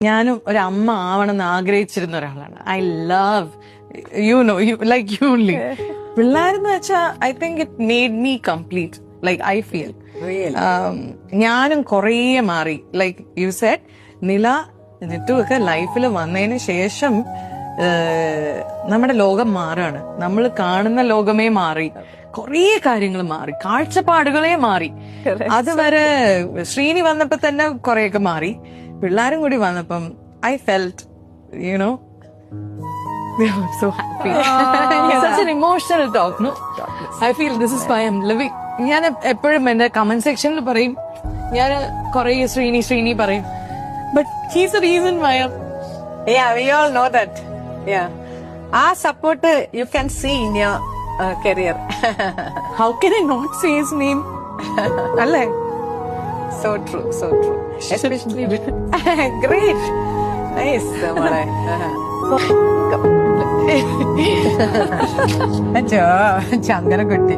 ഞാനും ഒരു അമ്മ ആവണമെന്ന് ആഗ്രഹിച്ചിരുന്ന ഒരാളാണ്. I love you like you only. പിള്ളേരെന്ന് വെച്ചാൽ I think it made me complete. Like I feel ഞാനും കുറേ മാറി. ലൈക്ക് യു സെഡ് നില നെറ്റുമൊക്കെ ലൈഫിൽ വന്നതിന് ശേഷം നമ്മുടെ ലോകം മാറാണ്. നമ്മൾ കാണുന്ന ലോകമേ മാറി, കുറേ കാര്യങ്ങൾ മാറി, കാഴ്ചപ്പാടുകളെ മാറി. അതുവരെ ശ്രീനി വന്നപ്പോ തന്നെ കുറെയൊക്കെ മാറി. പിള്ളേരും കൂടി വന്നപ്പം I felt you know so happy. Such an emotional talk, no? I feel this is why I'm living. ഞാൻ എപ്പോഴും എന്റെ കമന്റ് സെക്ഷനിൽ പറയും, ഞാൻ കുറെ ശ്രീനി പറയും, but he's the reason why I'm... Yeah, we all know that. Yeah. Our support you can see in your career. How can I not say his name? അല്ലേ? So true, so true. Especially with... Great. Nice, മോളെ. ചന്ദ്രകുട്ടി